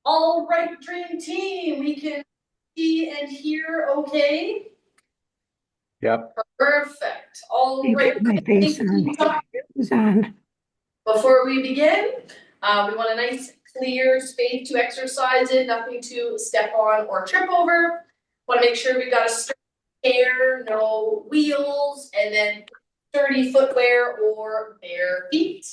All right, dream team, we can see and hear okay? Yep. Perfect. All You right. get my face on. It was on. Before we begin, we want a nice clear space to exercise in, nothing to step on or trip over. Want to make sure we've got a sturdy chair, no wheels, and then sturdy footwear or bare feet.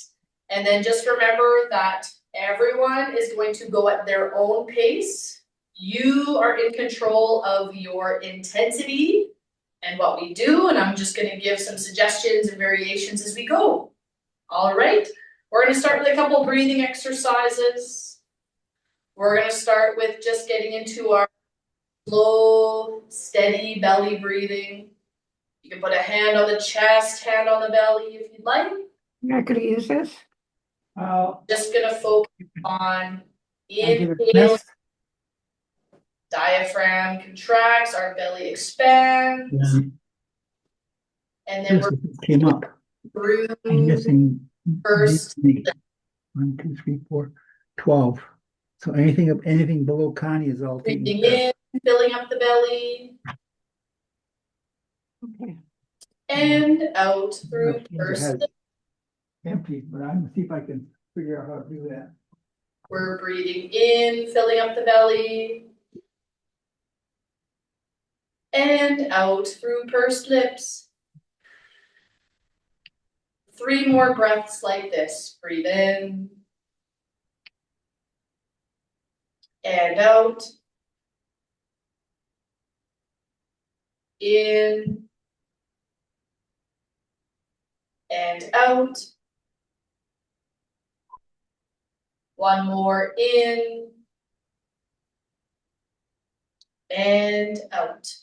And then just remember that everyone is going to go at their own pace. You are in control of your intensity and what we do, and I'm just going to give some suggestions and variations as we go. All right, we're going to start with a couple breathing exercises. We're going to start with just getting into our slow, steady belly breathing. You can put a hand on the chest, hand on the belly if you'd like. You're not going to use this? Just going to focus on Give it inhale. this. Diaphragm contracts, our belly expands. Yeah. And then we're came up. through I'm missing first. 1, 2, 3, 4, 12. So anything below Connie is all taken Breathing care in, filling up the belly, Okay. and out of. through My hands first. has empty, but I'm gonna see if I can figure out how to do that. We're breathing in, filling up the belly, and out through pursed lips. 3 more breaths like this. Breathe in and out. In and out. 1 more in and out.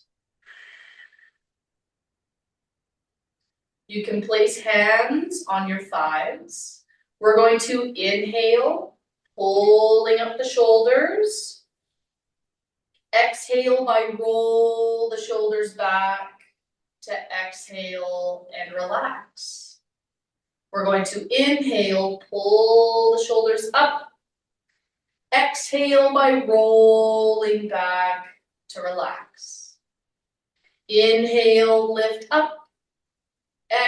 You can place hands on your thighs. We're going to inhale, pulling up the shoulders. Exhale by roll the shoulders back to exhale and relax. We're going to inhale, pull the shoulders up. Exhale by rolling back to relax. Inhale, lift up.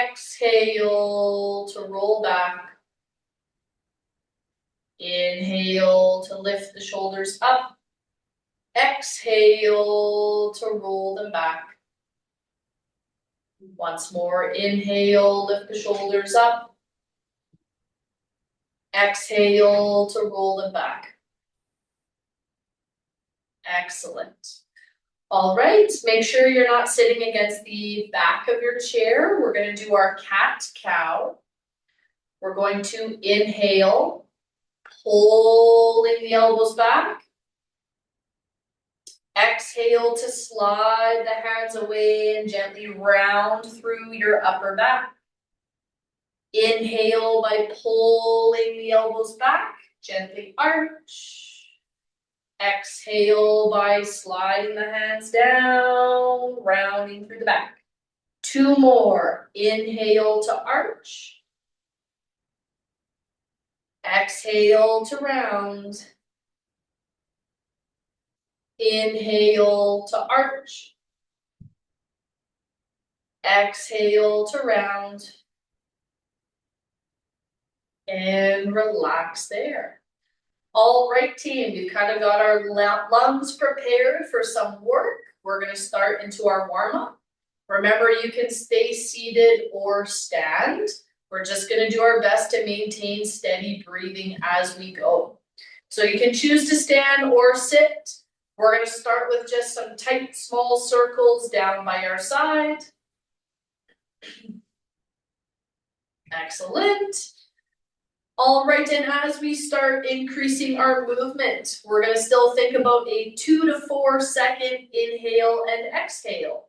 Exhale to roll back. Inhale to lift the shoulders up. Exhale to roll them back. Once more, inhale, lift the shoulders up. Exhale to roll them back. Excellent. All right, make sure you're not sitting against the back of your chair. We're going to do our cat-cow. We're going to inhale, pulling the elbows back. Exhale to slide the hands away and gently round through your upper back. Inhale by pulling the elbows back, gently arch. Exhale by sliding the hands down, rounding through the back. 2 more. Inhale to arch. Exhale to round. Inhale to arch. Exhale to round. And relax there. All right, team, we've kind of got our lungs prepared for some work. We're going to start into our warm-up. Remember, you can stay seated or stand. We're just going to do our best to maintain steady breathing as we go. So you can choose to stand or sit. We're going to start with just some tight, small circles down by our side. Excellent. All right, and as we start increasing our movement, we're going to still think about a 2 to 4 second inhale and exhale.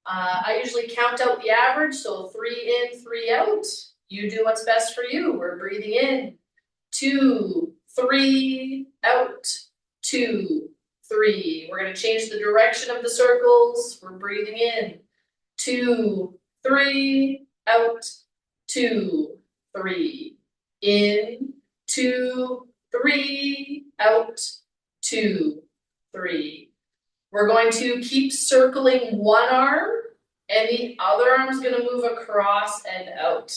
I usually count out the average, so 3 in, 3 out. You do what's best for you. We're breathing in, 2, 3, out, 2, 3. We're going to change the direction of the circles. We're breathing in, 2, 3, out, 2, 3. In, 2, 3, out, 2, 3. We're going to keep circling one arm, and the other arm's gonna move across and out.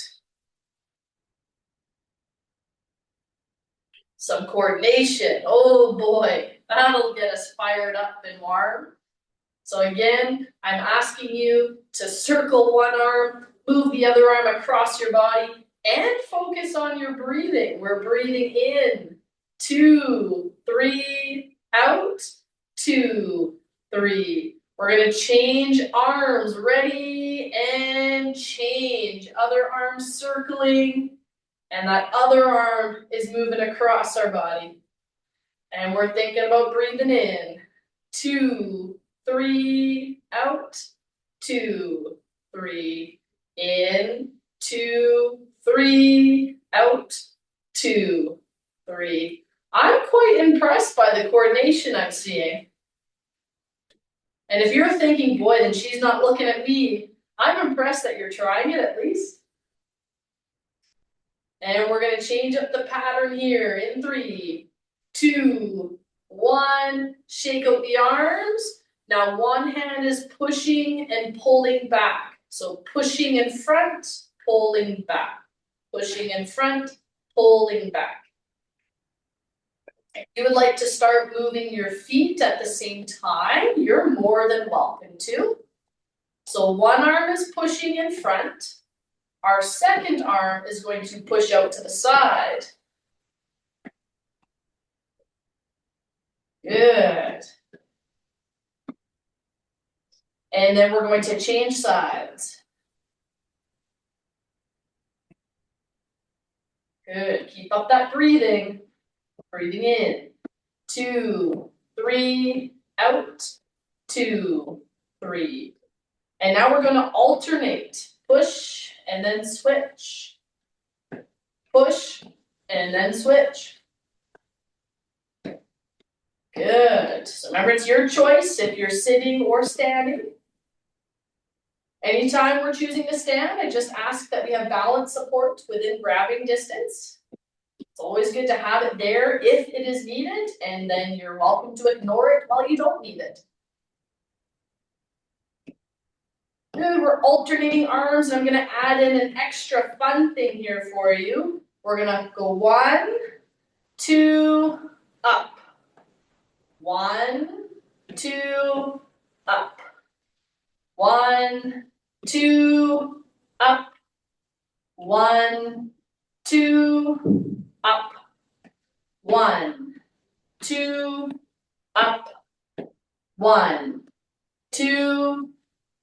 Some coordination, oh boy, that'll get us fired up and warm. So again, I'm asking you to circle one arm, move the other arm across your body, and focus on your breathing. We're breathing in, 2, 3, out, 2, 3. We're gonna change arms, ready, and change. Other arm circling, and that other arm is moving across our body. And we're thinking about breathing in, 2, 3, out, 2, 3, in, 2, 3, out, 2, 3. I'm quite impressed by the coordination I'm seeing. And if you're thinking, boy, then she's not looking at me, I'm impressed that you're trying it at least. And we're gonna change up the pattern here in 3, 2, 1, shake out the arms. Now one hand is pushing and pulling back. So pushing in front, pulling back. Pushing in front, pulling back. If you would like to start moving your feet at the same time, you're more than welcome to. So one arm is pushing in front. Our second arm is going to push out to the side. Good. And then we're going to change sides. Good. Keep up that breathing. Breathing in. 2, 3, out. 2, 3. And now we're going to alternate. Push and then switch. Push and then switch. Good. So remember, it's your choice if you're sitting or standing. Anytime we're choosing to stand, I just ask that we have balance support within grabbing distance. It's always good to have it there if it is needed, and then you're welcome to ignore it while you don't need it. Good, we're alternating arms, and I'm gonna add in an extra fun thing here for you. We're gonna go 1, 2, up. 1, 2, up. 1, 2, up. 1, 2, up. 1, 2, up. 1, 2,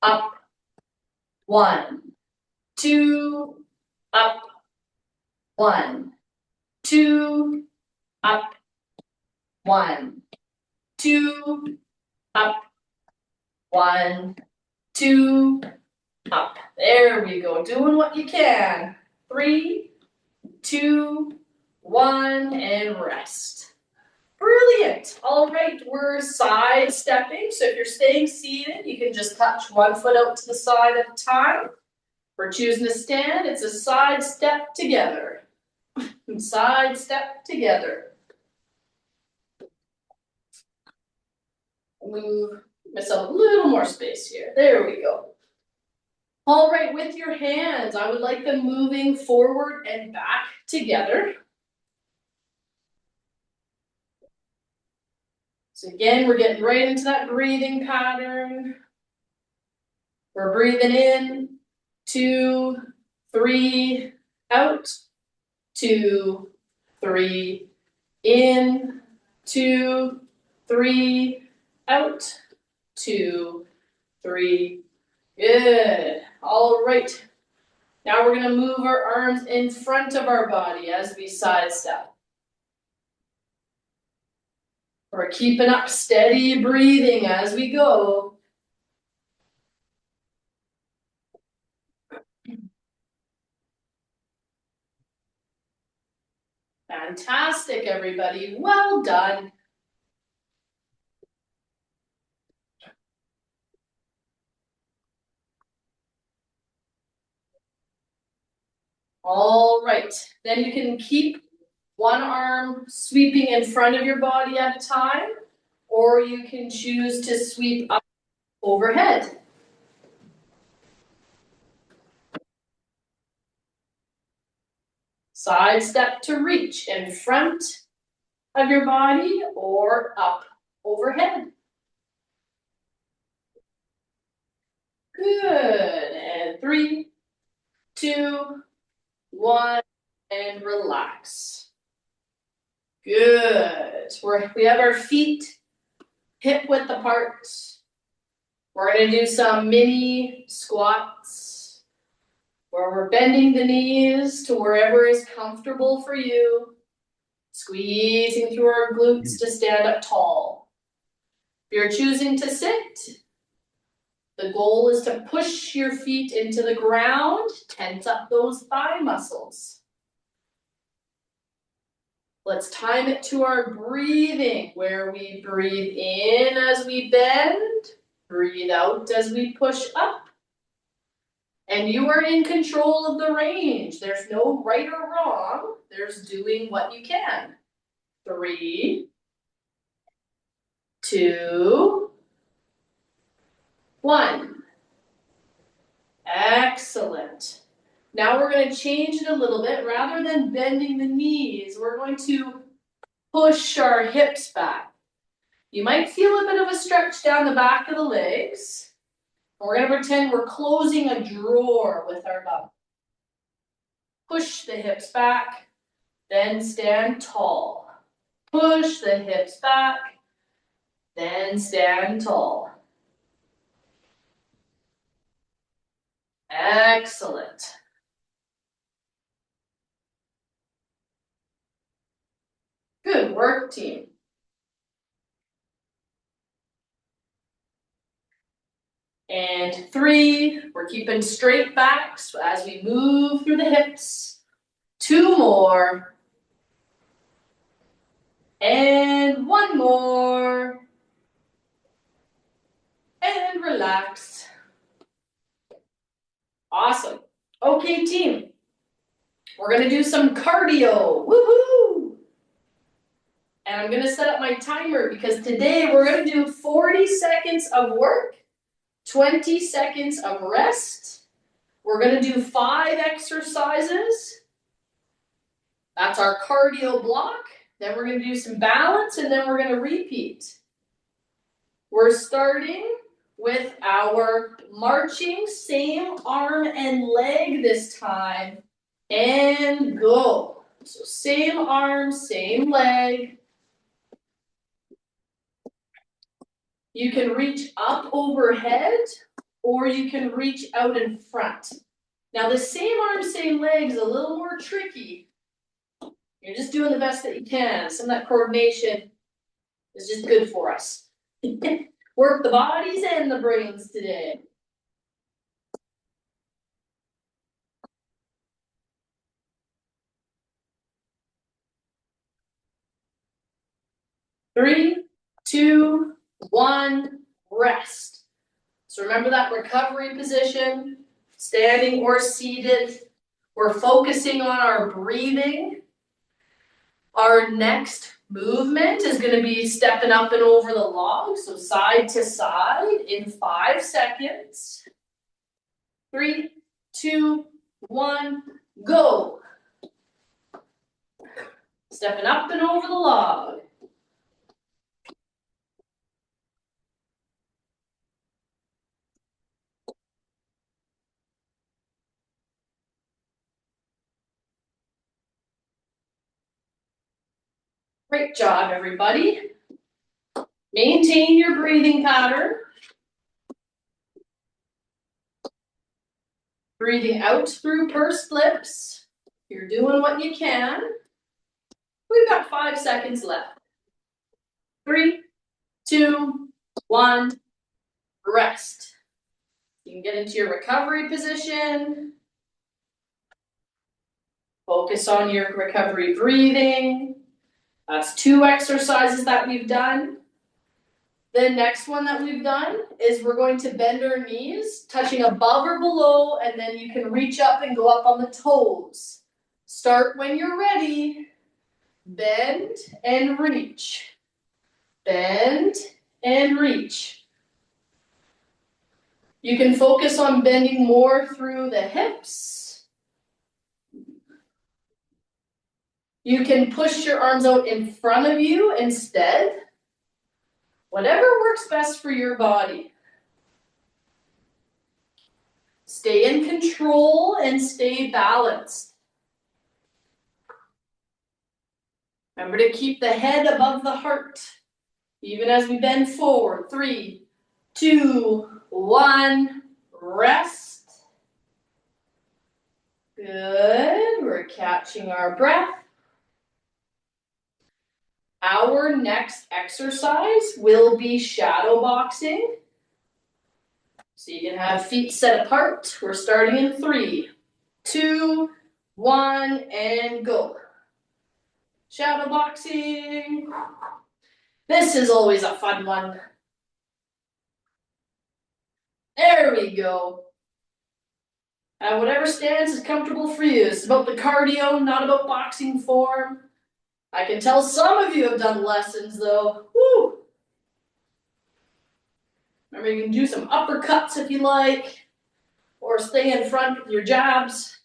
up. 1, 2, up. 1, 2, up. 1, 2, up. 1, 2, up. There we go. Doing what you can. 3, 2, 1, and rest. Brilliant. All right, we're side stepping. So if you're staying seated, you can just touch one foot out to the side at a time. If we're choosing to stand, it's a side step together. Side step together. Move myself a little more space here. There we go. All right, with your hands, I would like them moving forward and back together. So again, we're getting right into that breathing pattern. We're breathing in, 2, 3, out, 2, 3, in, 2, 3, out, 2, 3. Good. All right. Now we're going to move our arms in front of our body as we side step. We're keeping up steady breathing as we go. Fantastic, everybody. Well done. All right. Then you can keep one arm sweeping in front of your body at a time, or you can choose to sweep up overhead. Side step to reach in front of your body or up overhead. Good, and 3, 2, 1, and relax. Good, we have our feet hip width apart. We're gonna do some mini squats where we're bending the knees to wherever is comfortable for you, squeezing through our glutes to stand up tall. If you're choosing to sit, the goal is to push your feet into the ground, tense up those thigh muscles. Let's time it to our breathing, where we breathe in as we bend, breathe out as we push up. And you are in control of the range. There's no right or wrong. There's doing what you can. 3, 2, 1. Excellent. Now we're going to change it a little bit. Rather than bending the knees, we're going to push our hips back. You might feel a bit of a stretch down the back of the legs. And we're going to pretend we're closing a drawer with our bum. Push the hips back, then stand tall. Push the hips back, then stand tall. Excellent. Good work, team. And 3, we're keeping straight backs as we move through the hips. 2 more. And 1 more. And relax. Awesome. Okay, team. We're gonna do some cardio. Woohoo! And I'm gonna set up my timer because today we're gonna do 40 seconds of work, 20 seconds of rest. We're gonna do 5 exercises. That's our cardio block. Then we're gonna do some balance and then we're gonna repeat. We're starting with our marching, same arm and leg this time, and go. So same arm, same leg. You can reach up overhead or you can reach out in front. Now the same arm, same leg is a little more tricky. You're just doing the best that you can. Some of that coordination is just good for us. Work the bodies and the brains today. Three, 2, 1, rest. So remember that recovery position, standing or seated. We're focusing on our breathing. Our next movement is going to be stepping up and over the log, so side to side in 5 seconds. 3, 2, 1, go. Stepping up and over the log. Great job, everybody. Maintain your breathing pattern. Breathing out through pursed lips. You're doing what you can. We've got 5 seconds left. 3, 2, 1, rest. You can get into your recovery position. Focus on your recovery breathing. That's 2 exercises that we've done. The next one that we've done is we're going to bend our knees, touching above or below, and then you can reach up and go up on the toes. Start when you're ready. bend and reach. Bend and reach. You can focus on bending more through the hips. You can push your arms out in front of you instead. Whatever works best for your body. Stay in control and stay balanced. Remember to keep the head above the heart, even as we bend forward. 3, 2, 1, rest. Good, we're catching our breath. Our next exercise will be shadow boxing. So you can have feet set apart. We're starting in 3, 2, 1, and go. Shadow boxing. This is always a fun one. There we go. Whatever stance is comfortable for you. It's about the cardio, not about boxing form. I can tell some of you have done lessons though. Woo! Remember, you can do some uppercuts if you like, or stay in front with your jabs.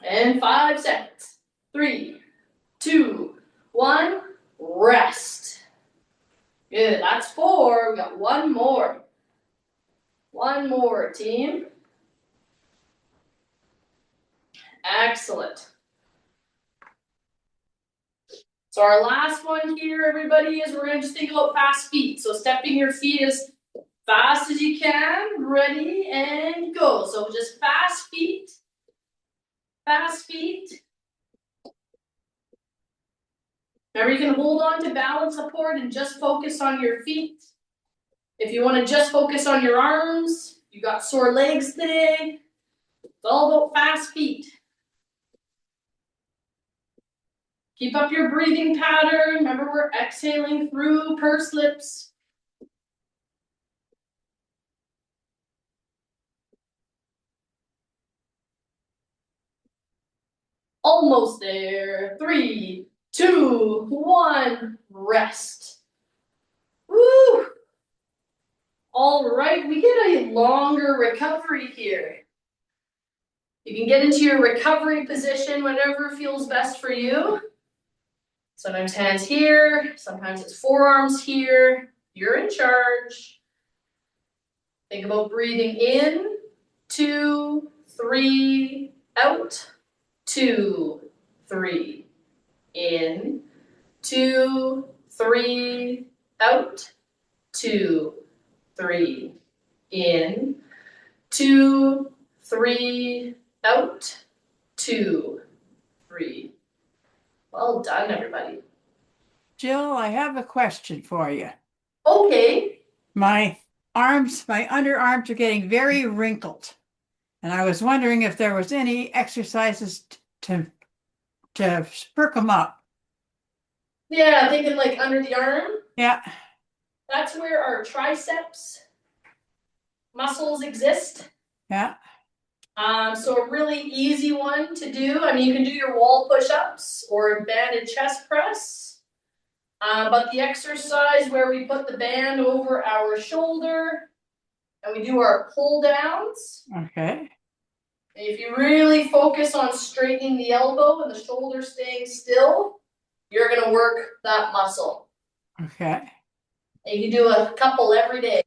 And 5 seconds. 3, 2, 1, rest. Good, that's 4. We got one more. One more, team. Excellent. So our last one here, everybody, is we're going to just think about fast feet. So stepping your feet as fast as you can. Ready, and go. So just fast feet. Fast feet. Remember, you can hold on to balance support and just focus on your feet. If you want to just focus on your arms, you got sore legs today. It's all about fast feet. Keep up your breathing pattern. Remember, we're exhaling through pursed lips. Almost there. 3, 2, 1, rest. Woo! All right, we get a longer recovery here. You can get into your recovery position, whatever feels best for you. Sometimes hands here, sometimes it's forearms here. You're in charge. Think about breathing in, 2, 3, out, 2, 3, in, 2, 3, out, 2, 3, in, 2, 3, out, 2, 3. Well done, everybody. Jill, I have a question for you. Okay. My underarms are getting very wrinkled. And I was wondering if there was any exercises to perk them up. Yeah, thinking like under the arm. Yeah. That's where our triceps muscles exist. Yeah. So a really easy one to do. I mean, you can do your wall push-ups or a banded chest press. But the exercise where we put the band over our shoulder and we do our pull downs. Okay. And if you really focus on straightening the elbow and the shoulder staying still, you're going to work that muscle. Okay. And you can do a couple every day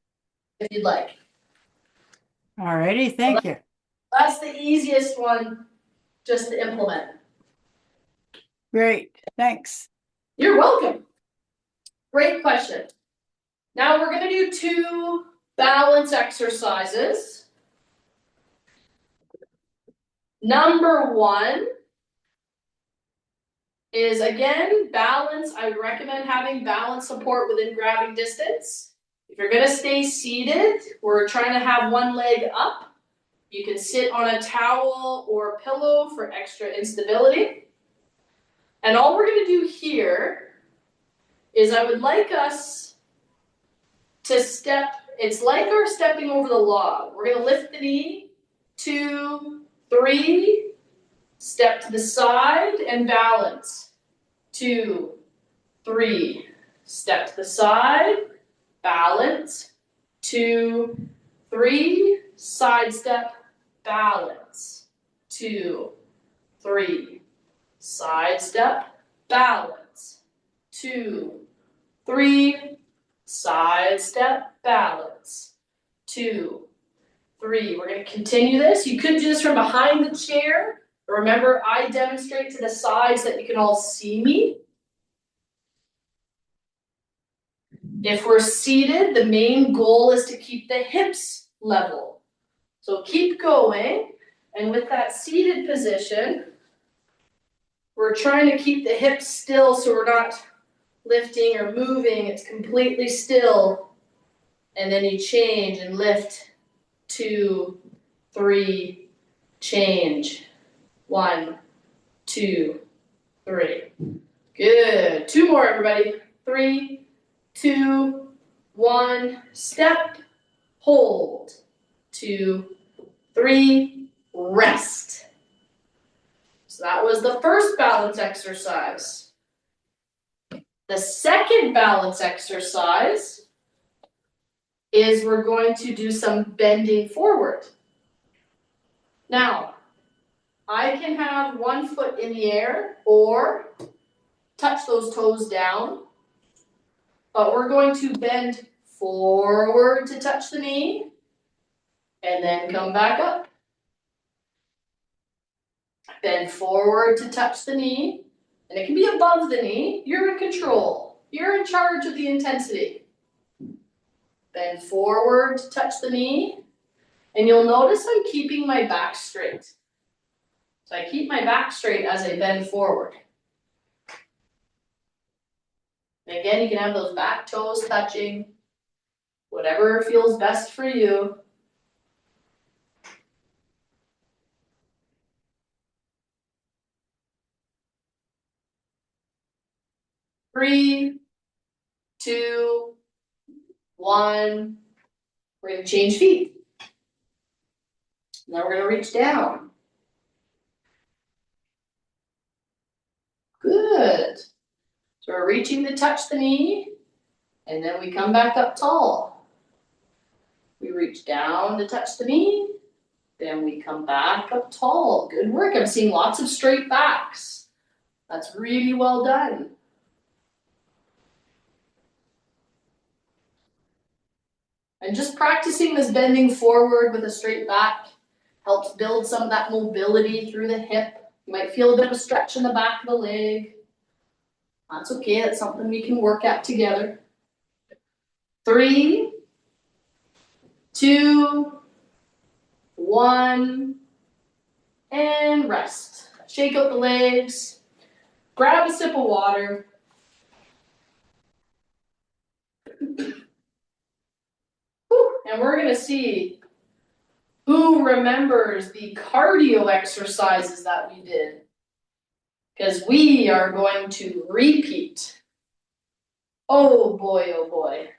if you'd like. Alrighty, thank you. That's the easiest one just to implement. Great, thanks. You're welcome. Great question. Now we're going to do 2 balance exercises. Number 1 is, again, balance. I would recommend having balance support within grabbing distance. If you're going to stay seated, we're trying to have one leg up. You can sit on a towel or a pillow for extra instability. And all we're going to do here is I would like us to step. It's like our stepping over the log. We're going to lift the knee, 2, 3, Step to the side and balance. 2, 3. Step to the side, balance. 2, 3. Side step, balance. 2, 3. Side step, balance. 2, 3. Side step, balance. 2, 3. We're going to continue this. You could do this from behind the chair. Remember, I demonstrate to the side so that you can all see me. If we're seated, the main goal is to keep the hips level. So keep going, and with that seated position, we're trying to keep the hips still so we're not lifting or moving. It's completely still. And then you change and lift. 2, 3, change. 1, 2, 3. Good. 2 more, everybody. 3, 2, 1. Step, hold. 2, 3, rest. So that was the first balance exercise. The second balance exercise is we're going to do some bending forward. Now, I can have one foot in the air or touch those toes down, but we're going to bend forward to touch the knee and then come back up. Bend forward to touch the knee, and it can be above the knee. You're in control. You're in charge of the intensity. Bend forward to touch the knee, and you'll notice I'm keeping my back straight. So I keep my back straight as I bend forward. And again, you can have those back toes touching, whatever feels best for you. Three, 2, 1. We're going to change feet. Now we're going to reach down. Good. So we're reaching to touch the knee, and then we come back up tall. We reach down to touch the knee, then we come back up tall. Good work. I'm seeing lots of straight backs. That's really well done. And just practicing this bending forward with a straight back helps build some of that mobility through the hip. You might feel a bit of a stretch in the back of the leg. That's okay, that's something we can work at together. 3, 2, 1, and rest. Shake out the legs, grab a sip of water. And we're gonna see who remembers the cardio exercises that we did. Because we are going to repeat. Oh boy, oh boy.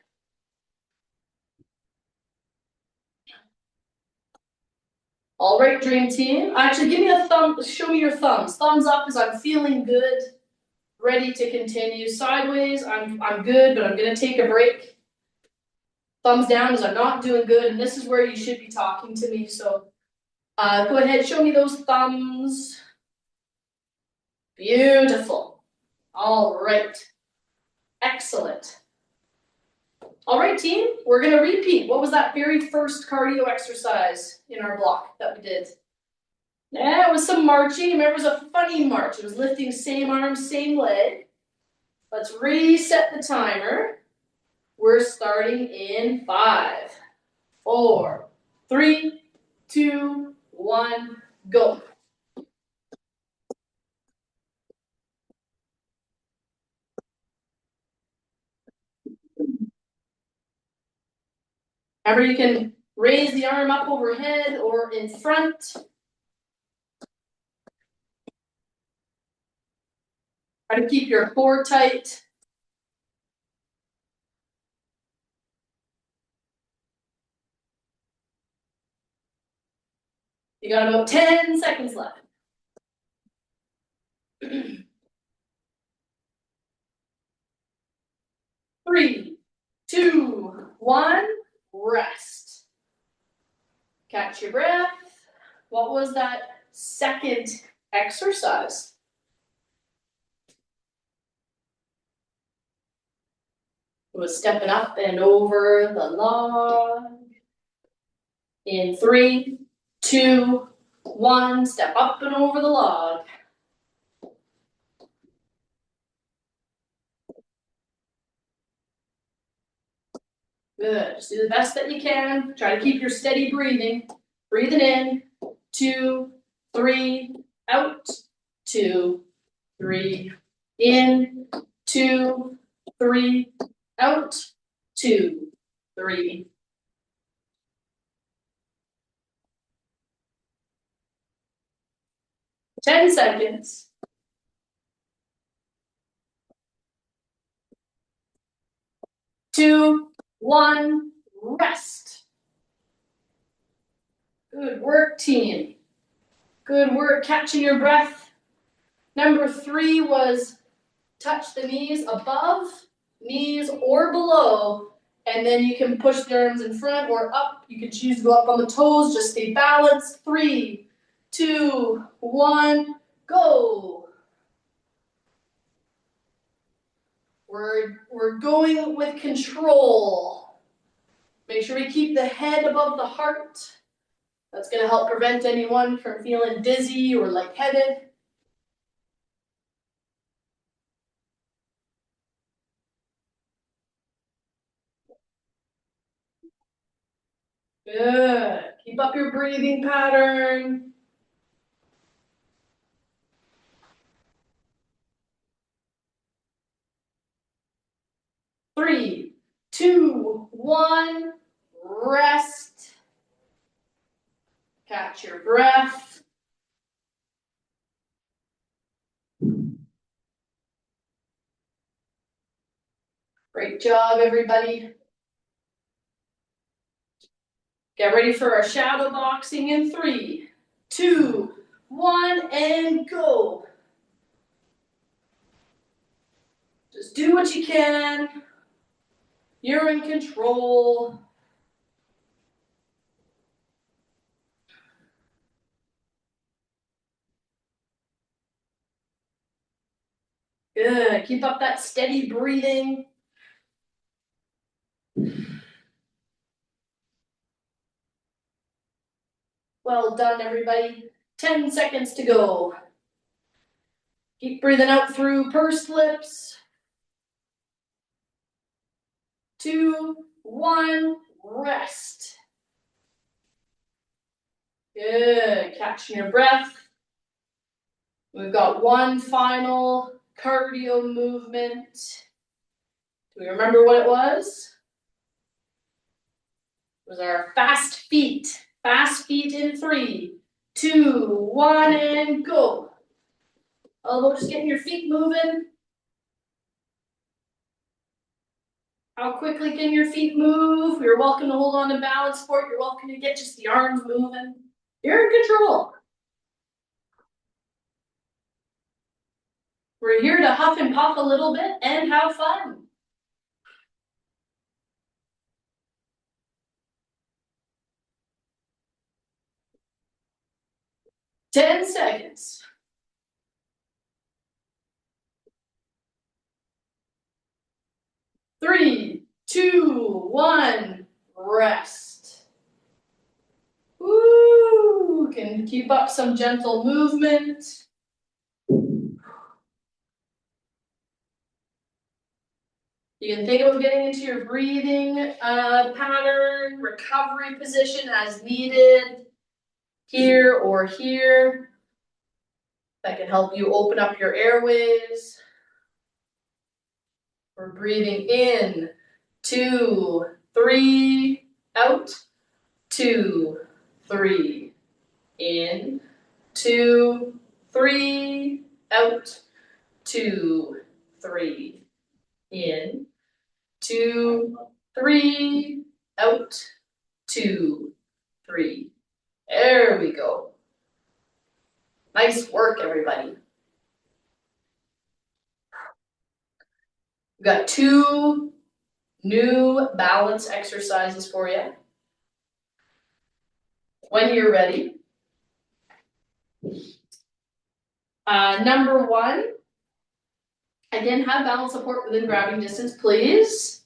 All right, dream team. Actually, give me a thumb, show me your thumbs. Thumbs up as I'm feeling good, ready to continue. Sideways, I'm good, but I'm gonna take a break. Thumbs down as I'm not doing good, and this is where you should be talking to me, so go ahead, show me those thumbs. Beautiful. All right. Excellent. All right, team, we're gonna repeat. What was that very first cardio exercise in our block that we did? Yeah, it was some marching. Remember, it was a funny march. It was lifting same arm, same leg. Let's reset the timer. We're starting in 5, 4, 3, 2, 1, go. Remember, you can raise the arm up overhead or in front. Try to keep your core tight. You got about 10 seconds left. 3, 2, 1, rest. Catch your breath. What was that second exercise? It was stepping up and over the log. In 3, 2, 1, step up and over the log. Good, just do the best that you can. Try to keep your steady breathing. Breathing in, 2, 3, out, 2, 3, in, 2, 3, out, 2, 3. Ten seconds. 2, 1, rest. Good work, team. Good work catching your breath. Number 3 was touch the knees above, knees or below, and then you can push the arms in front or up. You can choose to go up on the toes, just stay balanced. 3, 2, 1, go. We're going with control. Make sure we keep the head above the heart. That's going to help prevent anyone from feeling dizzy or lightheaded. Good. Keep up your breathing pattern. Three, 2, 1, rest. Catch your breath. Great job, everybody. Get ready for our shadow boxing in 3, 2, 1, and go. Just do what you can. You're in control. Good. Keep up that steady breathing. Well done, everybody. 10 seconds to go. Keep breathing out through pursed lips. 2, 1, rest. Good. Catching your breath. We've got one final cardio movement. Do we remember what it was? It was our fast feet. Fast feet in 3, 2, 1, and go. Although just getting your feet moving. How quickly can your feet move? You're welcome to hold on to balance for it. You're welcome to get just the arms moving. You're in control. We're here to huff and puff a little bit and have fun. Ten seconds. 3, 2, 1, rest. Woo! Can keep up some gentle movement. You can think of getting into your breathing pattern, recovery position as needed, here or here. That can help you open up your airways. We're breathing in, 2, 3, out, 2, 3, in, 2, 3, out, 2, 3, in, 2, 3, out, 2, 3. There we go. Nice work, everybody. We've got 2 new balance exercises for you. When you're ready. Number 1, again, have balance support within grabbing distance, please.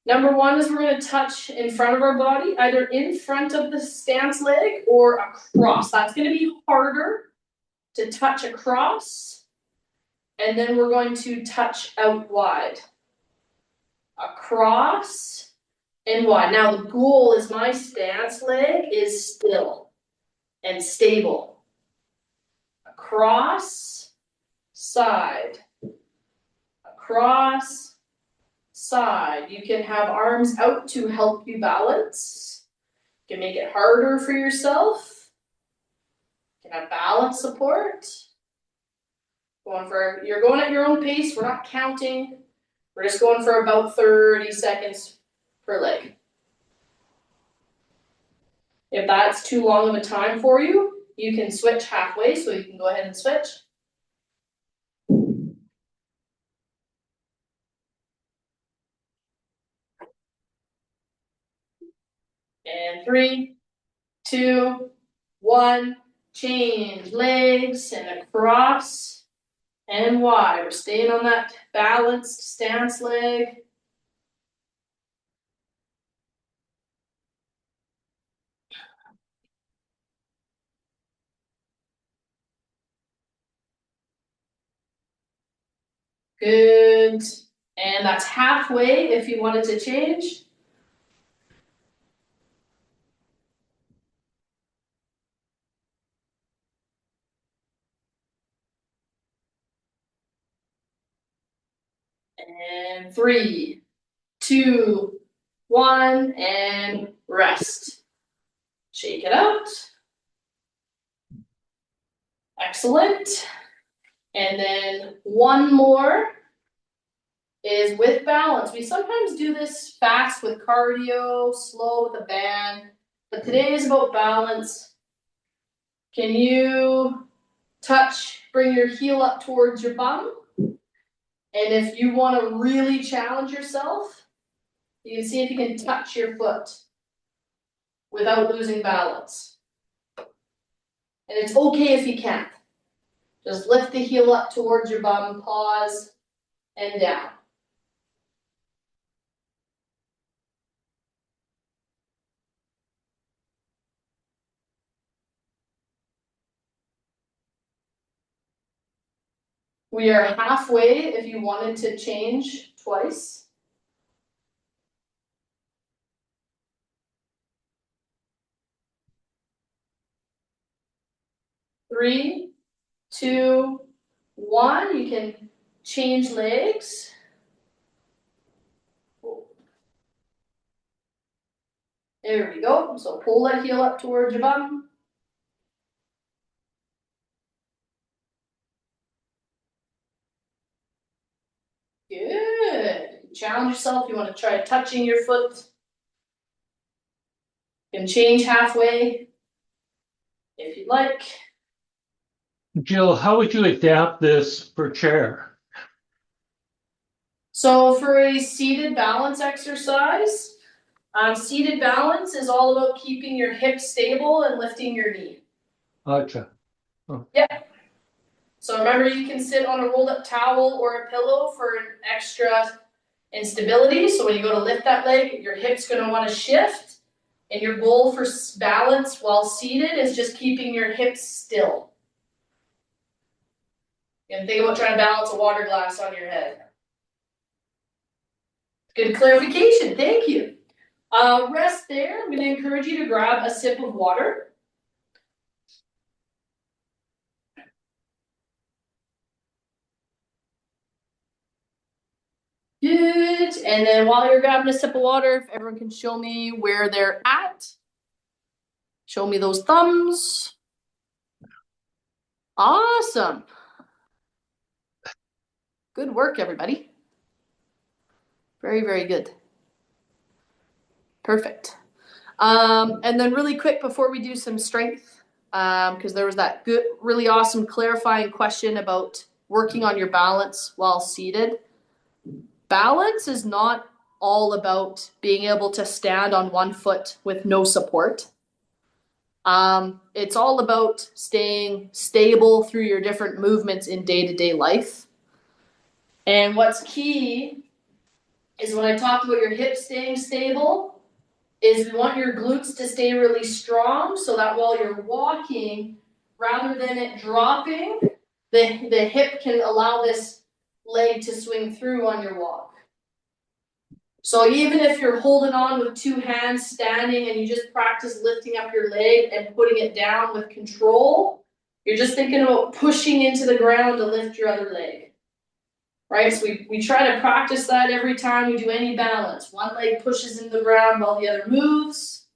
Number 1 is we're going to touch in front of our body, either in front of the stance leg or across. That's going to be harder to touch across. And then we're going to touch out wide. Across and wide. Now the goal is my stance leg is still and stable. Across, side. Across, side. You can have arms out to help you balance. You can make it harder for yourself. You can have balance support. You're going at your own pace. We're not counting. We're just going for about 30 seconds per leg. If that's too long of a time for you, you can switch halfway, so you can go ahead and switch. And 3, 2, 1, change legs and across and wide. We're staying on that balanced stance leg. Good. And that's halfway if you wanted to change. And 3, 2, 1, and rest. Shake it out. Excellent. And then 1 more is with balance. We sometimes do this fast with cardio, slow with a band, but today is about balance. Can you bring your heel up towards your bum? And if you want to really challenge yourself, you can see if you can touch your foot without losing balance. And it's okay if you can't. Just lift the heel up towards your bum, pause, and down. We are halfway if you wanted to change twice. Three, 2, 1. You can change legs. There we go. So pull that heel up towards your bum. Good. Challenge yourself. You want to try touching your foot. You can change halfway if you'd like. Jill, how would you adapt this for chair? So for a seated balance exercise, seated balance is all about keeping your hips stable and lifting your knee. Gotcha. Yep. So remember, you can sit on a rolled up towel or a pillow for an extra instability. So when you go to lift that leg, your hip's going to want to shift. And your goal for balance while seated is just keeping your hips still. And think about trying to balance a water glass on your head. Good clarification, thank you. Rest there. I'm going to encourage you to grab a sip of water. Good. And then while you're grabbing a sip of water, if everyone can show me where they're at. Show me those thumbs. Awesome. Good work, everybody. Very, very good. Perfect. And then really quick before we do some strength, because there was that good, really awesome clarifying question about working on your balance while seated. balance is not all about being able to stand on one foot with no support. It's all about staying stable through your different movements in day-to-day life. And what's key is when I talked about your hips staying stable, is we want your glutes to stay really strong so that while you're walking, rather than it dropping, the hip can allow this leg to swing through on your walk. So even if you're holding on with two hands standing and you just practice lifting up your leg and putting it down with control, you're just thinking about pushing into the ground to lift your other leg. Right? So we try to practice that every time we do any balance. One leg pushes into the ground while the other moves.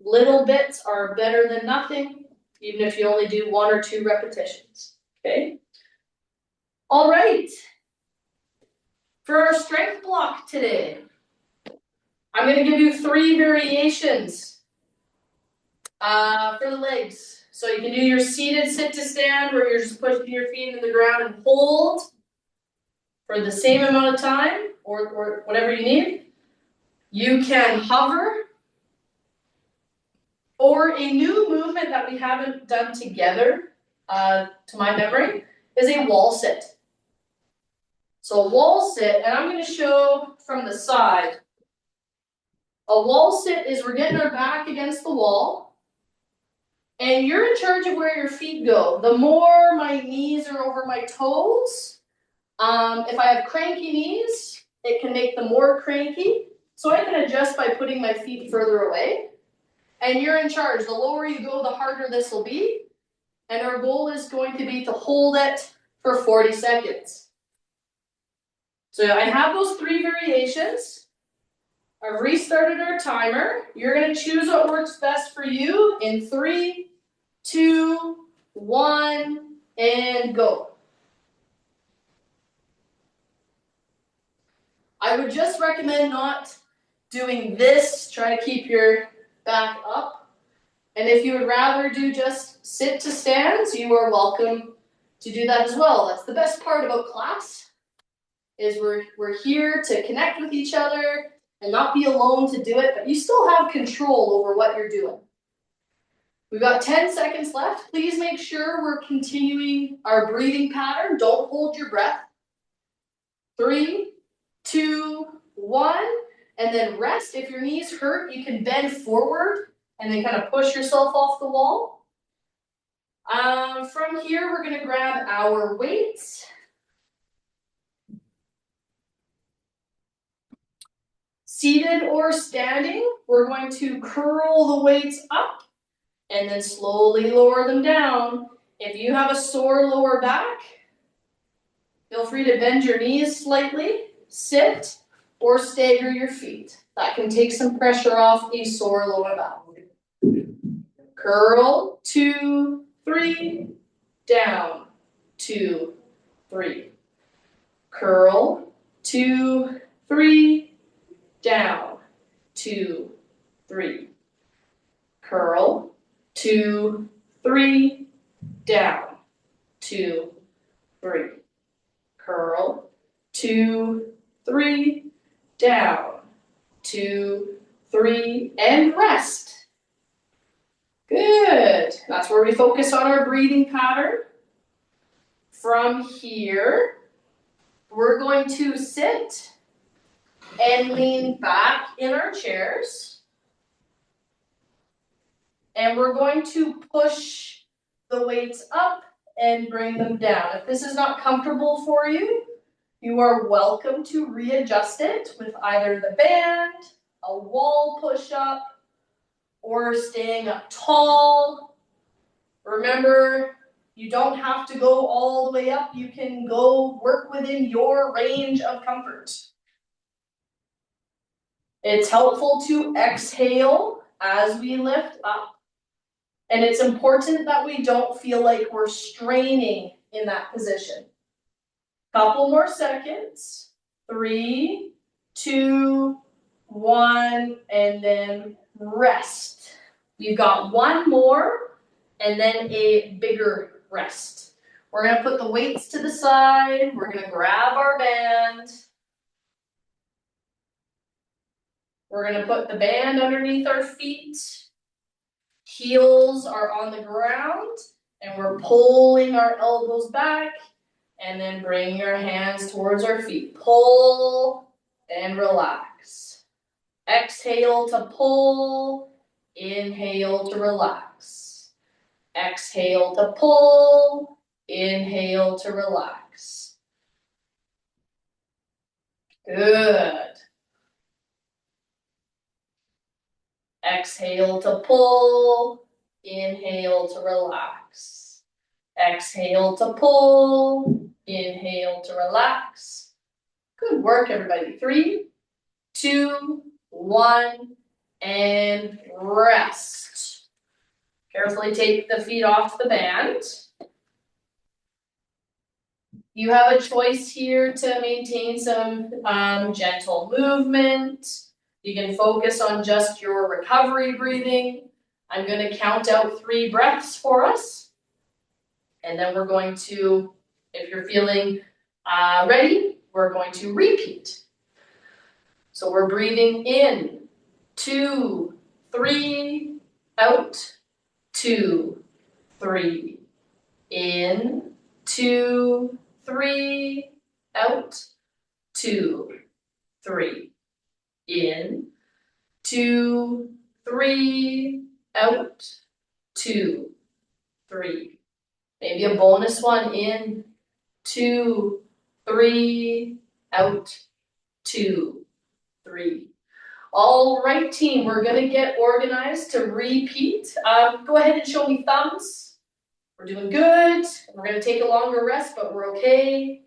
Little bits are better than nothing, even if you only do 1 or 2 repetitions. Okay? All right. For our strength block today, I'm going to give you 3 variations for the legs. So you can do your seated sit to stand where you're just pushing your feet into the ground and hold for the same amount of time or whatever you need. You can hover, or a new movement that we haven't done together, to my memory, is a wall sit. So a wall sit, and I'm going to show from the side. A wall sit is we're getting our back against the wall, and you're in charge of where your feet go. The more my knees are over my toes, if I have cranky knees, it can make them more cranky. So I can adjust by putting my feet further away. And you're in charge. The lower you go, the harder this will be. And our goal is going to be to hold it for 40 seconds. So I have those 3 variations. I've restarted our timer. You're going to choose what works best for you in 3, 2, 1, and go. I would just recommend not doing this. Try to keep your back up. And if you would rather do just sit to stands, you are welcome to do that as well. That's the best part about class, is we're here to connect with each other and not be alone to do it, but you still have control over what you're doing. We've got 10 seconds left. Please make sure we're continuing our breathing pattern. Don't hold your breath. 3, 2, 1, and then rest. If your knees hurt, you can bend forward and then kind of push yourself off the wall. From here, we're going to grab our weights. Seated or standing, we're going to curl the weights up and then slowly lower them down. If you have a sore lower back, feel free to bend your knees slightly, sit, or stagger your feet. That can take some pressure off a sore lower back. Curl, 2, 3, down, 2, 3. Curl, 2, 3, down, 2, 3. Curl, 2, 3, down, 2, 3. Curl, 2, 3, down, 2, 3, and rest. Good. That's where we focus on our breathing pattern. From here, we're going to sit and lean back in our chairs. And we're going to push the weights up and bring them down. If this is not comfortable for you, you are welcome to readjust it with either the band, a wall push-up, or staying up tall. Remember, you don't have to go all the way up. You can go work within your range of comfort. It's helpful to exhale as we lift up. And it's important that we don't feel like we're straining in that position. Couple more seconds. 3, 2, 1, and then rest. We've got one more, and then a bigger rest. We're going to put the weights to the side. We're going to grab our band. We're gonna put the band underneath our feet. Heels are on the ground, and we're pulling our elbows back, and then bringing our hands towards our feet. Pull and relax. Exhale to pull, inhale to relax. Exhale to pull, inhale to relax. Good. Exhale to pull, inhale to relax. Exhale to pull, inhale to relax. Good work, everybody. 3, 2, 1, and rest. Carefully take the feet off the band. You have a choice here to maintain some gentle movement. You can focus on just your recovery breathing. I'm going to count out 3 breaths for us. And then we're going to, if you're feeling ready, we're going to repeat. So we're breathing in, 2, 3, out, 2, 3, in, 2, 3, out, 2, 3, in, 2, 3, out, 2, 3. Maybe a bonus one in, 2, 3, out, 2, 3. All right, team, we're gonna get organized to repeat. Go ahead and show me thumbs. We're doing good. We're gonna take a longer rest, but we're okay.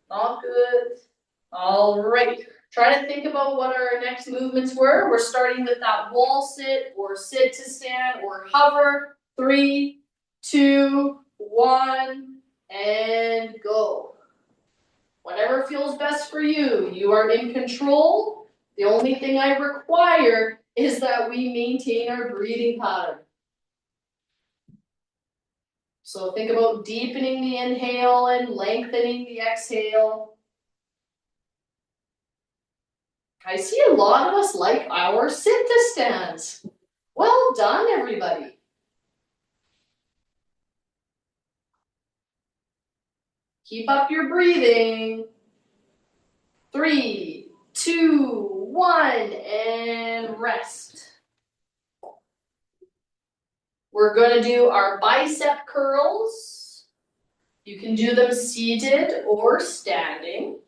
Not good. All right. Try to think about what our next movements were. We're starting with that wall sit or sit to stand or hover. 3, 2, 1, and go. Whatever feels best for you. You are in control. The only thing I require is that we maintain our breathing pattern. So think about deepening the inhale and lengthening the exhale. I see a lot of us like our sit to stands. Well done, everybody. Keep up your breathing. 3, 2, 1, and rest. We're going to do our bicep curls. You can do them seated or standing.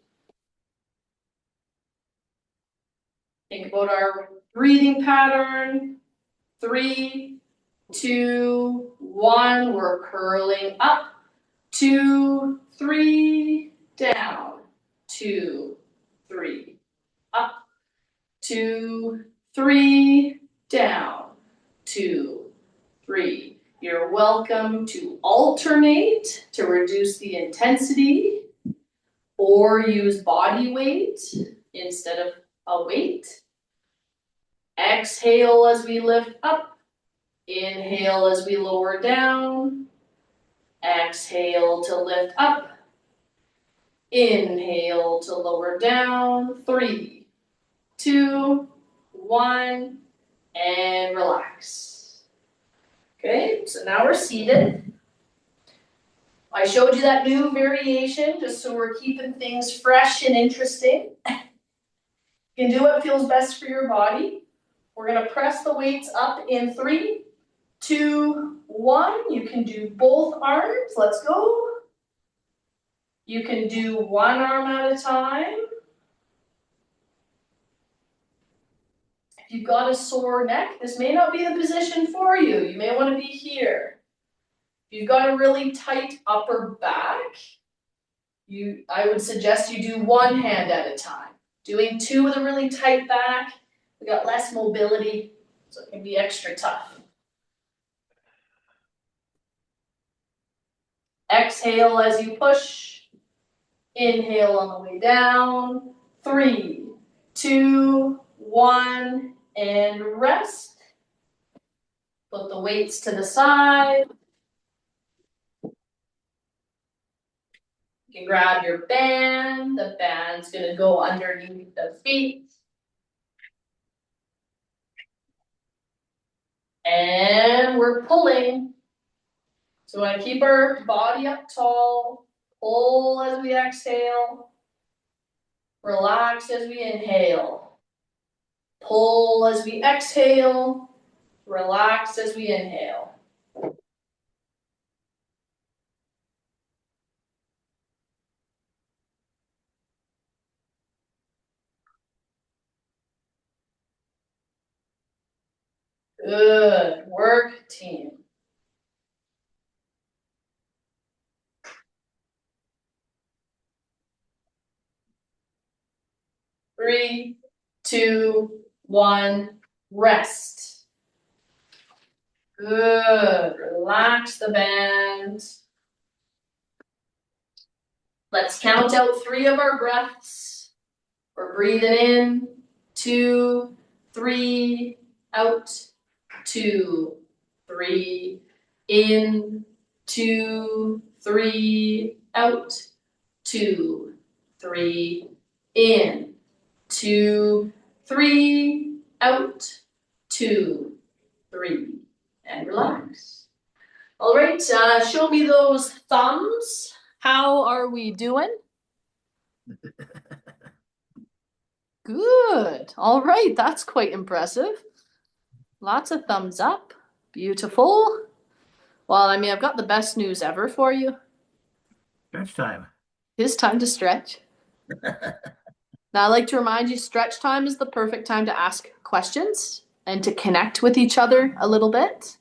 Think about our breathing pattern. 3, 2, 1. We're curling up. 2, 3, down. 2, 3, up. 2, 3, down. 2, 3. You're welcome to alternate to reduce the intensity or use body weight instead of a weight. Exhale as we lift up. Inhale as we lower down. Exhale to lift up. Inhale to lower down. 3, 2, 1, and relax. Okay, so now we're seated. I showed you that new variation just so we're keeping things fresh and interesting. You can do what feels best for your body. We're going to press the weights up in 3, 2, 1. You can do both arms. Let's go. You can do one arm at a time. If you've got a sore neck, this may not be the position for you. You may want to be here. If you've got a really tight upper back, I would suggest you do one hand at a time. Doing 2 with a really tight back, we got less mobility, so it can be extra tough. Exhale as you push. Inhale on the way down. 3, 2, 1, and rest. Put the weights to the side. You can grab your band. The band's going to go underneath the feet. And we're pulling. So we want to keep our body up tall, pull as we exhale, relax as we inhale, pull as we exhale, relax as we inhale. Good work, team. Three, two, one, rest. Good. Relax the band. Let's count out 3 of our breaths. We're breathing in, 2, 3, out, 2, 3, in, 2, 3, out, 2, 3, in, 2, 3, out, 2, 3, and relax. All right, show me those thumbs. How are we doing? Good. All right, that's quite impressive. Lots of thumbs up. Beautiful. Well, I mean, I've got the best news ever for you. Next time. It's time to stretch. Now, I'd like to remind you, stretch time is the perfect time to ask questions and to connect with each other a little bit.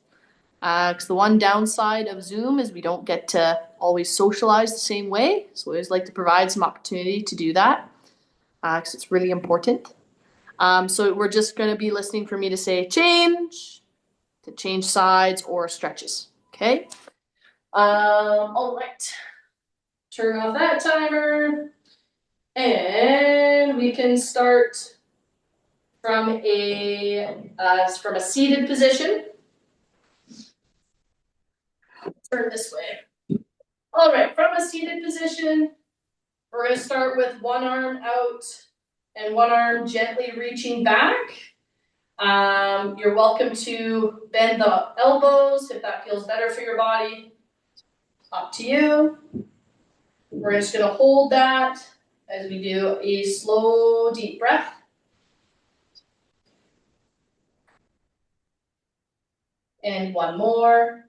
Because the one downside of Zoom is we don't get to always socialize the same way. So I always like to provide some opportunity to do that because it's really important. So we're just going to be listening for me to say change, to change sides or stretches. Okay. All right. Turn off that timer. And we can start from a seated position. Turn this way. All right, from a seated position, we're going to start with one arm out and one arm gently reaching back. You're welcome to bend the elbows if that feels better for your body. Up to you. We're just going to hold that as we do a slow, deep breath. And one more.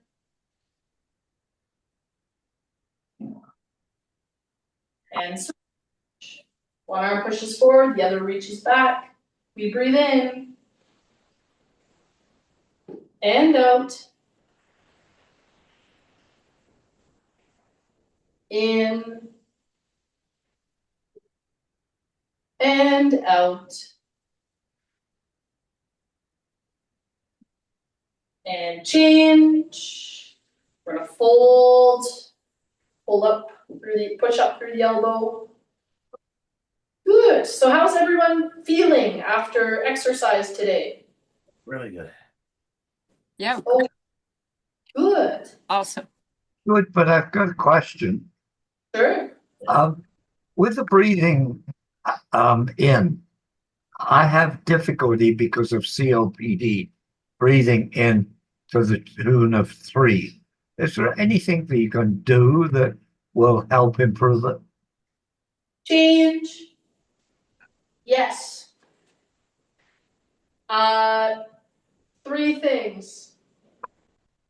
And switch. One arm pushes forward, the other reaches back. We breathe in. And out. In. And out. And change. We're gonna fold. Pull up through the, push up through the elbow. Good. So how's everyone feeling after exercise today? Really good. Yeah, Oh, good. awesome. Good, but I've got a question. Sure. With the breathing in, I have difficulty because of COPD, breathing in to the tune of 3. Is there anything that you can do that will help improve it? Change. Yes. 3 things.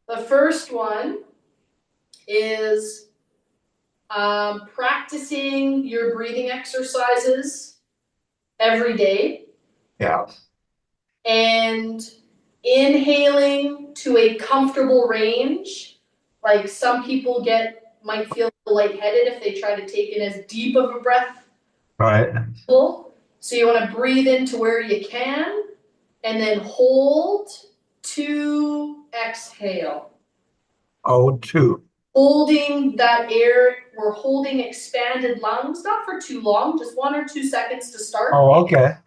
The first one is practicing your breathing exercises every day Yeah. and inhaling to a comfortable range. Like some people might feel lightheaded if they try to take in as deep of a breath. Right. So you want to breathe into where you can and then hold to exhale. Oh, 2. Holding that air, we're holding expanded lungs, not for too long, just 1 or 2 seconds to start. Oh, okay.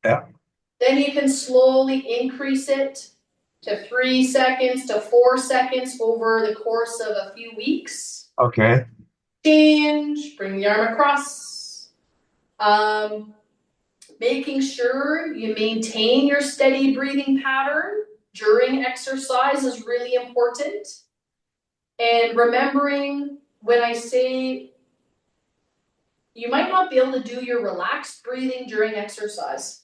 Then you can slowly increase it to 3 seconds to 4 seconds over the course of a few weeks. Okay. Change, bring the arm across. Making sure you maintain your steady breathing pattern during exercise is really important. And remembering when I say you might not be able to do your relaxed breathing during exercise.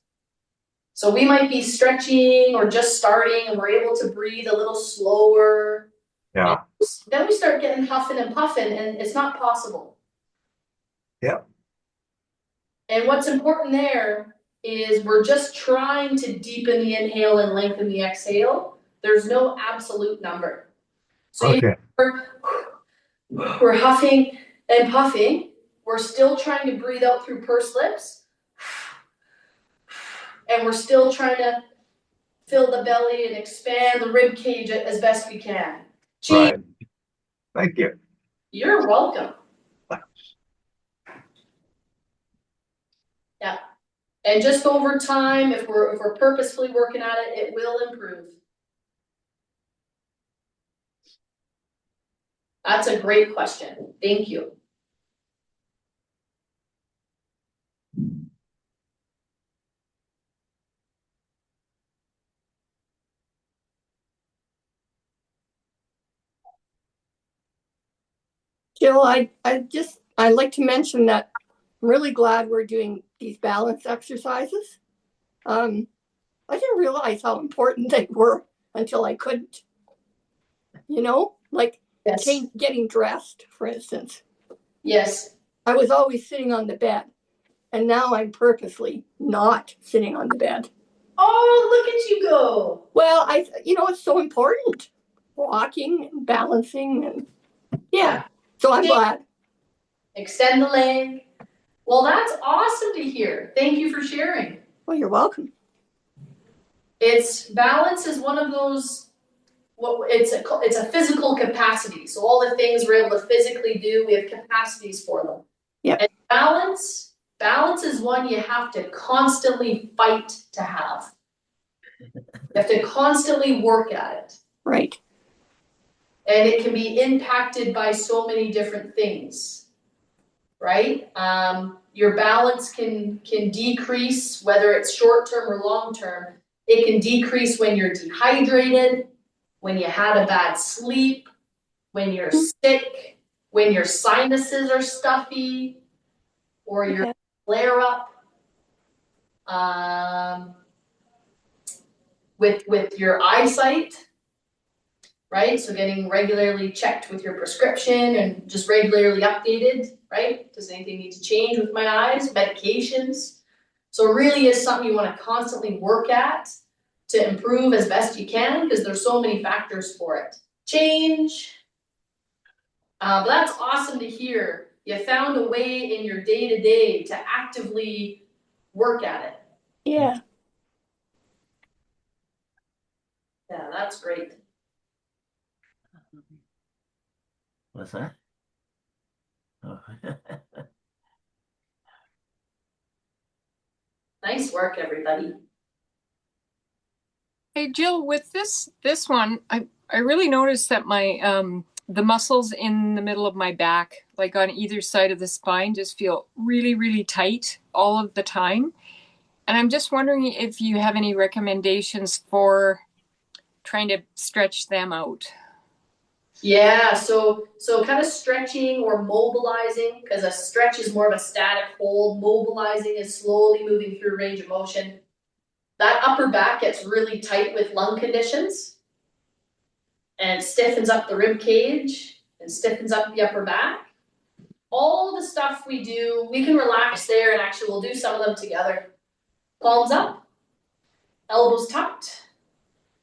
So we might be stretching or just starting and we're able to breathe a little slower. Yeah. And then we start getting huffing and puffing and it's not possible. Yep. And what's important there is we're just trying to deepen the inhale and lengthen the exhale. There's no absolute number. So Okay. we're huffing and puffing. We're still trying to breathe out through pursed lips. And we're still trying to fill the belly and expand the rib cage as best we can. Right. Thank you. You're welcome. Yeah. And just over time, if we're purposefully working at it, it will improve. That's a great question. Thank you. Jill, I'd like to mention that I'm really glad we're doing these balance exercises. I didn't realize how important they were until I couldn't. You know, like Yes. getting dressed, for instance. Yes. I was always sitting on the bed, and now I'm purposely not sitting on the bed. Oh, look at you go. Well, it's so important. Walking and balancing and yeah. So I'm glad. Extend the leg. Well, that's awesome to hear. Thank you for sharing. Well, you're welcome. Balance is one of those, it's a physical capacity. So all the things we're able to physically do, we have capacities for them. Yeah. And balance is one you have to constantly fight to have. You have to constantly work at it. Right. And it can be impacted by so many different things, right? Your balance can decrease, whether it's short-term or long-term. It can decrease when you're dehydrated, when you had a bad sleep, when you're sick, when your sinuses are stuffy, or your flare up. With your eyesight, right? So getting regularly checked with your prescription and just regularly updated, right? Does anything need to change with my eyes? Medications. So it really is something you want to constantly work at to improve as best you can because there's so many factors for it. Change. But that's awesome to hear. You found a way in your day-to-day to actively work at it. Yeah. Yeah, that's great. What's that? Oh. Nice work, everybody. Hey Jill, with this one, I really noticed that my the muscles in the middle of my back, like on either side of the spine, just feel really, really tight all of the time. And I'm just wondering if you have any recommendations for trying to stretch them out. Yeah, so kind of stretching or mobilizing, because a stretch is more of a static hold. Mobilizing is slowly moving through range of motion. That upper back gets really tight with lung conditions and stiffens up the rib cage and stiffens up the upper back. All the stuff we do, we can relax there, and actually we'll do some of them together. Palms up, elbows tucked.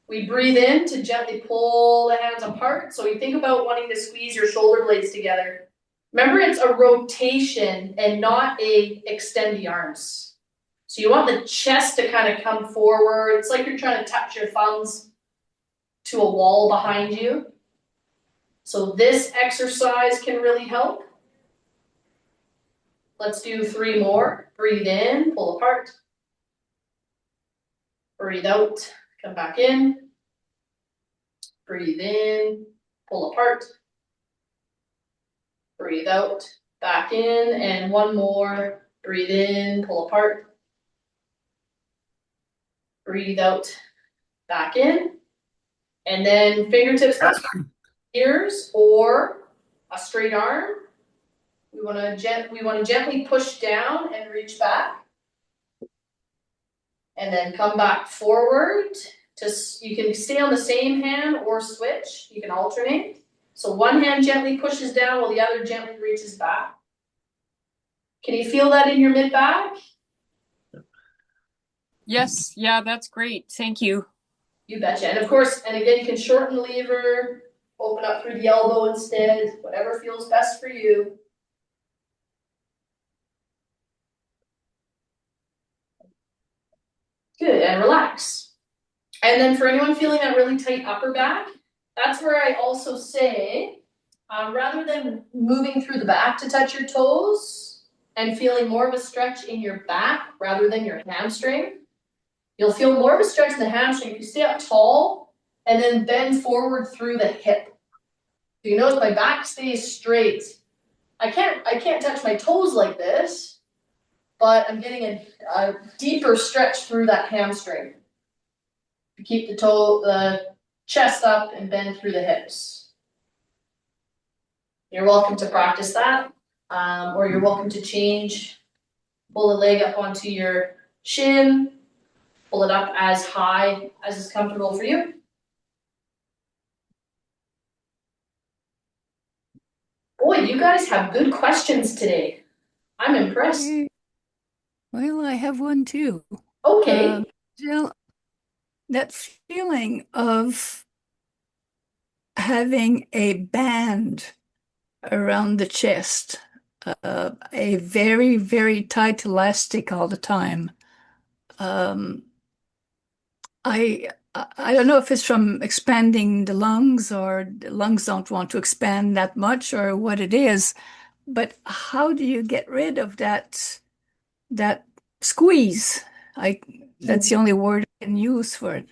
We breathe in to gently pull the hands apart. So you think about wanting to squeeze your shoulder blades together. Remember, it's a rotation and not a extend the arms. So you want the chest to kind of come forward. It's like you're trying to touch your thumbs to a wall behind you. So this exercise can really help. Let's do 3 more. Breathe in, pull apart. Breathe out, come back in. Breathe in, pull apart. Breathe out, back in, and 1 more. Breathe in, pull apart. Breathe out, back in. And then fingertips ears or a straight arm. We want to gently push down and reach back. And then come back forward. You can stay on the same hand or switch. You can alternate. So one hand gently pushes down while the other gently reaches back. Can you feel that in your mid back? Yes, yeah, that's great. Thank you. You betcha. And of course, and again, you can shorten the lever, open up through the elbow instead, whatever feels best for you. Good, and relax. And then for anyone feeling that really tight upper back, that's where I also say, rather than moving through the back to touch your toes and feeling more of a stretch in your back rather than your hamstring, you'll feel more of a stretch in the hamstring if you stay up tall and then bend forward through the hip. So you notice my back stays straight. I can't touch my toes like this, but I'm getting a deeper stretch through that hamstring. Keep the chest up and bend through the hips. You're welcome to practice that, or you're welcome to change. Pull the leg up onto your shin, pull it up as high as is comfortable for you. Boy, you guys have good questions today. I'm impressed. Well, I have one too. Okay. Jill, that feeling of having a band around the chest, a very, very tight elastic all the time. I don't know if it's from expanding the lungs or the lungs don't want to expand that much or what it is, but how do you get rid of that squeeze? That's the only word I can use for it.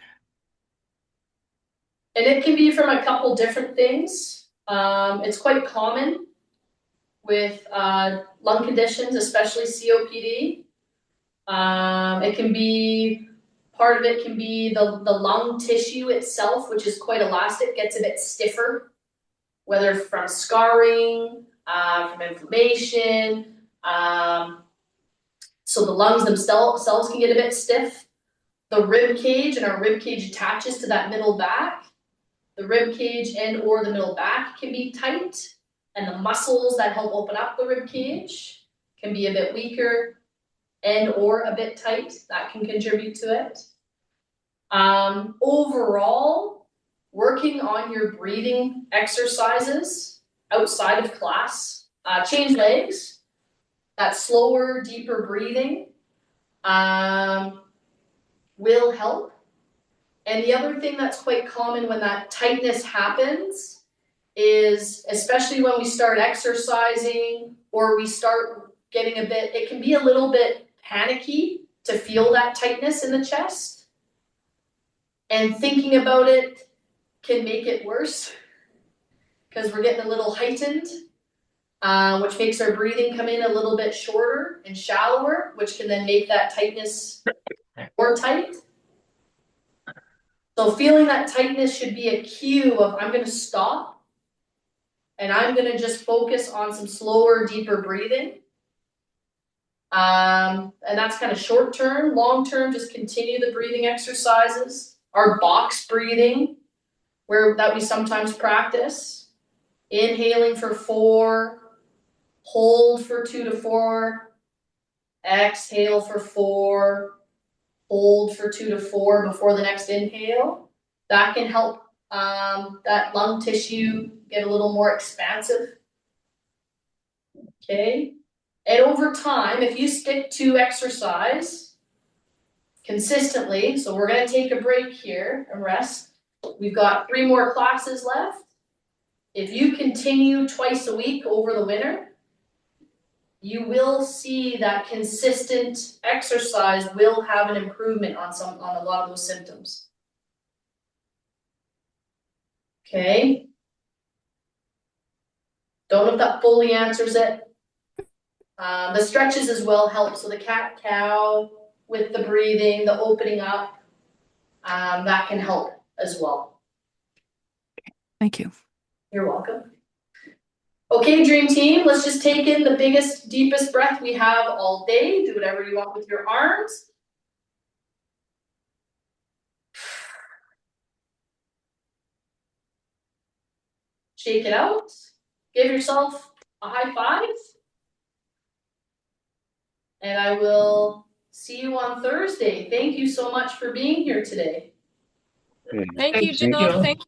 And it can be from a couple different things. It's quite common with lung conditions, especially COPD. It can be, part of it can be the lung tissue itself, which is quite elastic, gets a bit stiffer, whether from scarring, from inflammation. So the lungs themselves can get a bit stiff. The rib cage, and our rib cage attaches to that middle back. The rib cage and or the middle back can be tight, and the muscles that help open up the rib cage can be a bit weaker and or a bit tight. That can contribute to it. Overall, working on your breathing exercises outside of class, change legs, that slower, deeper breathing will help. And the other thing that's quite common when that tightness happens is, especially when we start exercising or we start getting it can be a little bit panicky to feel that tightness in the chest. And thinking about it can make it worse because we're getting a little heightened, which makes our breathing come in a little bit shorter and shallower, which can then make that tightness more tight. So feeling that tightness should be a cue of I'm going to stop and I'm going to just focus on some slower, deeper breathing. And that's kind of short term. Long term, just continue the breathing exercises. Our box breathing, that we sometimes practice. Inhaling for 4, hold for 2 to 4, exhale for 4, hold for 2 to 4 before the next inhale. That can help that lung tissue get a little more expansive. Okay. And over time, if you stick to exercise consistently, so we're going to take a break here and rest. We've got 3 more classes left. If you continue twice a week over the winter, you will see that consistent exercise will have an improvement on a lot of those symptoms. Okay. Don't know if that fully answers it. The stretches as well help. So the cat-cow with the breathing, the opening up, that can help as well. Thank you. You're welcome. Okay, dream team, let's just take in the biggest, deepest breath we have all day. Do whatever you want with your arms. Shake it out. Give yourself a high five. And I will see you on Thursday. Thank you so much for being here today. Thank you, Thank Jill. you. Thank